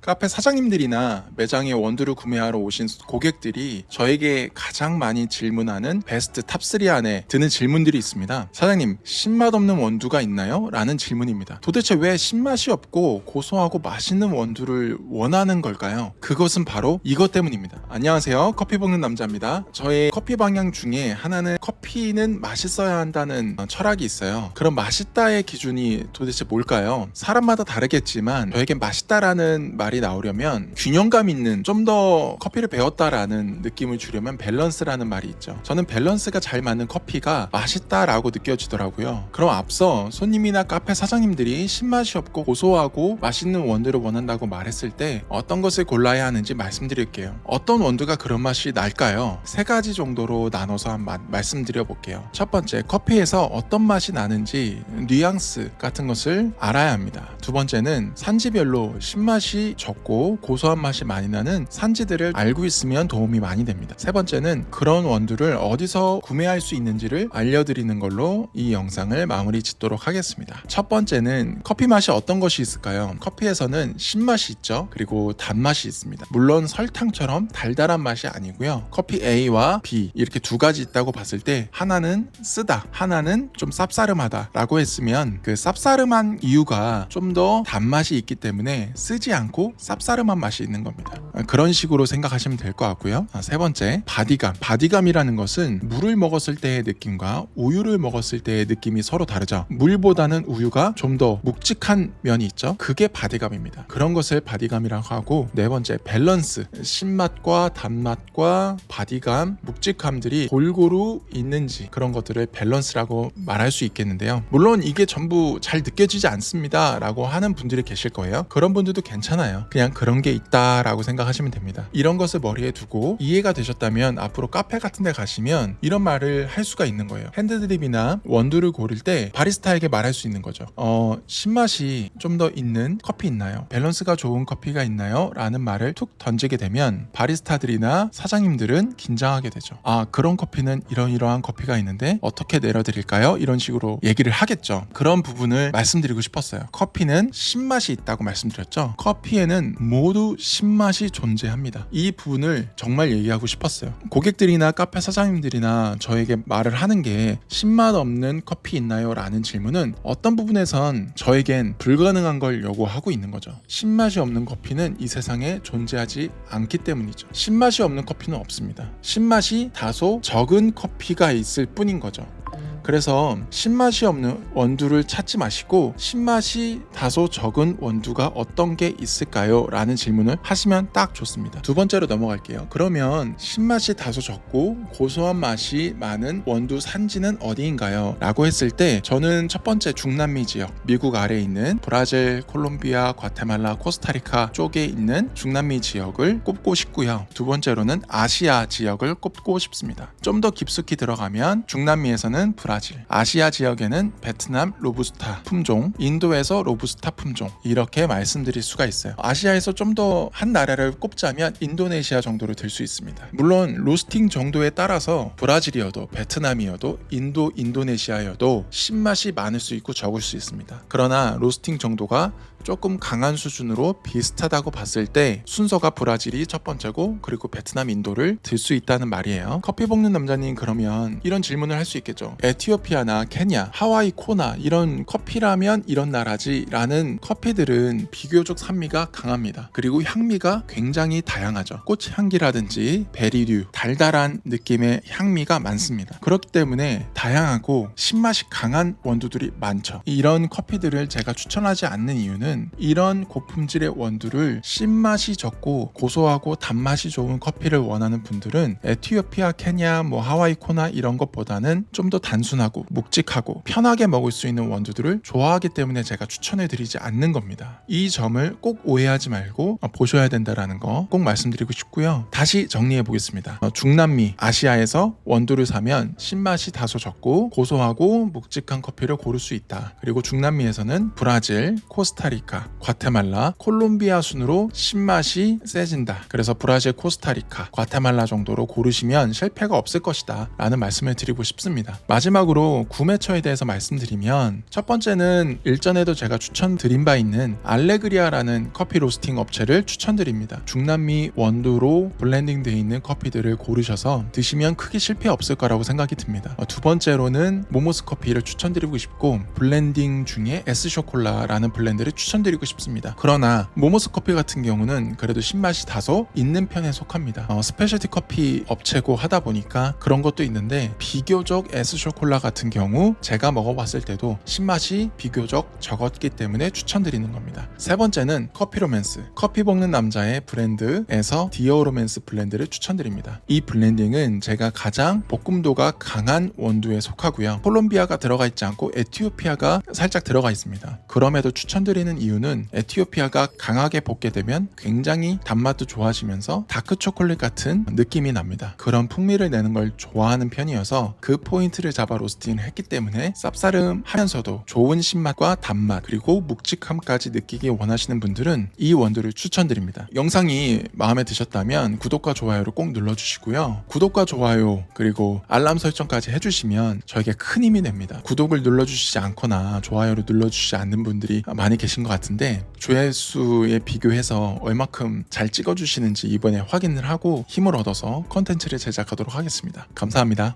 카페 사장님들이나 매장에 원두를 구매하러 오신 고객들이 저에게 가장 많이 질문하는 베스트 탑3 안에 드는 질문들이 있습니다. 사장님, 신맛 없는 원두가 있나요? 라는 질문입니다. 도대체 왜 신맛이 없고 고소하고 맛있는 원두를 원하는 걸까요? 그것은 바로 이것 때문입니다. 안녕하세요. 커피 볶는 남자입니다. 저의 커피 방향 중에 하나는 커피는 맛있어야 한다는 철학이 있어요. 그럼 맛있다의 기준이 도대체 뭘까요? 사람마다 다르겠지만 저에게 맛있다라는 말이 나오려면 균형감 있는, 좀 더 커피를 배웠다라는 느낌을 주려면 밸런스라는 말이 있죠. 저는 밸런스가 잘 맞는 커피가 맛있다라고 느껴지더라고요. 그럼 앞서 손님이나 카페 사장님들이 신맛이 없고 고소하고 맛있는 원두를 원한다고 말했을 때 어떤 것을 골라야 하는지 말씀드릴게요. 어떤 원두가 그런 맛이 날까요? 세 가지 정도로 나눠서 말씀드려 볼게요. 첫 번째, 커피에서 어떤 맛이 나는지 뉘앙스 같은 것을 알아야 합니다. 두 번째는 산지별로 신맛이 적고 고소한 맛이 많이 나는 산지들을 알고 있으면 도움이 많이 됩니다. 세 번째는 그런 원두를 어디서 구매할 수 있는지를 알려드리는 걸로 이 영상을 마무리 짓도록 하겠습니다. 첫 번째는 커피 맛이 어떤 것이 있을까요? 커피에서는 신맛이 있죠. 그리고 단맛이 있습니다. 물론 설탕처럼 달달한 맛이 아니고요. 커피 A와 B 이렇게 두 가지 있다고 봤을 때 하나는 쓰다, 하나는 좀 쌉싸름하다 라고 했으면 그 쌉싸름한 이유가 좀 더 단맛이 있기 때문에 쓰지 않고 쌉싸름한 맛이 있는 겁니다. 그런 식으로 생각하시면 될 것 같고요. 세 번째, 바디감. 바디감이라는 것은 물을 먹었을 때의 느낌과 우유를 먹었을 때의 느낌이 서로 다르죠. 물보다는 우유가 좀 더 묵직한 면이 있죠. 그게 바디감입니다. 그런 것을 바디감이라고 하고, 네 번째, 밸런스. 신맛과 단맛과 바디감, 묵직함들이 골고루 있는지 그런 것들을 밸런스라고 말할 수 있겠는데요. 물론 이게 전부 잘 느껴지지 않습니다 라고 하는 분들이 계실 거예요. 그런 분들도 괜찮아요. 그냥 그런 게 있다라고 생각하시면 됩니다. 이런 것을 머리에 두고 이해가 되셨다면 앞으로 카페 같은 데 가시면 이런 말을 할 수가 있는 거예요. 핸드드립이나 원두를 고를 때 바리스타에게 말할 수 있는 거죠. 신맛이 좀 더 있는 커피 있나요? 밸런스가 좋은 커피가 있나요? 라는 말을 툭 던지게 되면 바리스타들이나 사장님들은 긴장하게 되죠. 그런 커피는 이러이러한 커피가 있는데 어떻게 내려드릴까요? 이런 식으로 얘기를 하겠죠. 그런 부분을 말씀드리고 싶었어요. 커피는 신맛이 있다고 말씀드렸죠. 커피에는 모두 신맛이 존재합니다. 이 부분을 정말 얘기하고 싶었어요. 고객들이나 카페 사장님들이나 저에게 말을 하는 게 신맛 없는 커피 있나요? 라는 질문은 어떤 부분에선 저에겐 불가능한 걸 요구하고 있는 거죠. 신맛이 없는 커피는 이 세상에 존재하지 않기 때문이죠. 신맛이 없는 커피는 없습니다. 신맛이 다소 적은 커피가 있을 뿐인 거죠. 그래서 신맛이 없는 원두를 찾지 마시고 신맛이 다소 적은 원두가 어떤 게 있을까요? 라는 질문을 하시면 딱 좋습니다. 두 번째로 넘어갈게요. 그러면 신맛이 다소 적고 고소한 맛이 많은 원두 산지는 어디인가요? 라고 했을 때 저는 첫 번째 중남미 지역, 미국 아래에 있는 브라질, 콜롬비아, 과테말라, 코스타리카 쪽에 있는 중남미 지역을 꼽고 싶고요. 두 번째로는 아시아 지역을 꼽고 싶습니다. 좀 더 깊숙이 들어가면 중남미에서는 브라질, 아시아 지역에는 베트남 로부스타 품종, 인도에서 로부스타 품종, 이렇게 말씀드릴 수가 있어요. 아시아에서 좀 더 한 나라를 꼽자면 인도네시아 정도로 들 수 있습니다. 물론 로스팅 정도에 따라서 브라질이어도 베트남이어도 인도네시아여도 신맛이 많을 수 있고 적을 수 있습니다. 그러나 로스팅 정도가 조금 강한 수준으로 비슷하다고 봤을 때 순서가 브라질이 첫 번째고, 그리고 베트남, 인도를 들 수 있다는 말이에요. 커피 볶는 남자님, 그러면 이런 질문을 할 수 있겠죠. 에티오피아나 케냐, 하와이, 코나 이런 커피라면 이런 나라지 라는 커피들은 비교적 산미가 강합니다. 그리고 향미가 굉장히 다양하죠. 꽃향기라든지 베리류, 달달한 느낌의 향미가 많습니다. 그렇기 때문에 다양하고 신맛이 강한 원두들이 많죠. 이런 커피들을 제가 추천하지 않는 이유는 이런 고품질의 원두를 신맛이 적고 고소하고 단맛이 좋은 커피를 원하는 분들은 에티오피아, 케냐, 하와이, 코나 이런 것보다는 좀 더 단순하고 묵직하고 편하게 먹을 수 있는 원두들을 좋아하기 때문에 제가 추천해 드리지 않는 겁니다. 이 점을 꼭 오해하지 말고 보셔야 된다는 거 꼭 말씀드리고 싶고요. 다시 정리해 보겠습니다. 중남미, 아시아에서 원두를 사면 신맛이 다소 적고 고소하고 묵직한 커피를 고를 수 있다. 그리고 중남미에서는 브라질, 코스타리카, 과테말라, 콜롬비아 순으로 신맛이 세진다. 그래서 브라질, 코스타리카, 과테말라 정도로 고르시면 실패가 없을 것이다 라는 말씀을 드리고 싶습니다. 마지막으로 구매처에 대해서 말씀드리면 첫 번째는 일전에도 제가 추천드린 바 있는 알레그리아라는 커피 로스팅 업체를 추천드립니다. 중남미 원두로 블렌딩되어 있는 커피들을 고르셔서 드시면 크게 실패 없을 거라고 생각이 듭니다. 두 번째로는 모모스 커피를 추천드리고 싶고 블렌딩 중에 에스쇼콜라라는 블렌드를 추천드리고 싶습니다. 그러나 모모스 커피 같은 경우는 그래도 신맛이 다소 있는 편에 속합니다. 스페셜티 커피 업체고 하다 보니까 그런 것도 있는데 비교적 에스쇼콜라 같은 경우 제가 먹어봤을 때도 신맛이 비교적 적었기 때문에 추천드리는 겁니다. 세 번째는 커피로맨스, 커피 볶는 남자의 브랜드에서 디어로맨스 블렌드를 추천드립니다. 이 블렌딩은 제가 가장 볶음도가 강한 원두에 속하고요. 콜롬비아가 들어가 있지 않고 에티오피아가 살짝 들어가 있습니다. 그럼에도 추천드리는 이유는 에티오피아가 강하게 볶게 되면 굉장히 단맛도 좋아지면서 다크 초콜릿 같은 느낌이 납니다. 그런 풍미를 내는 걸 좋아하는 편이어서 그 포인트를 잡아 로스팅을 했기 때문에 쌉싸름하면서도 좋은 신맛과 단맛 그리고 묵직함까지 느끼기 원하시는 분들은 이 원두를 추천드립니다. 영상이 마음에 드셨다면 구독과 좋아요를 꼭 눌러주시고요. 구독과 좋아요 그리고 알람 설정까지 해주시면 저에게 큰 힘이 됩니다. 구독을 눌러주시지 않거나 좋아요를 눌러주시지 않는 분들이 많이 계신 것 같은데 조회수에 비교해서 얼마큼 잘 찍어주시는지 이번에 확인을 하고 힘을 얻어서 컨텐츠를 제작하도록 하겠습니다. 감사합니다.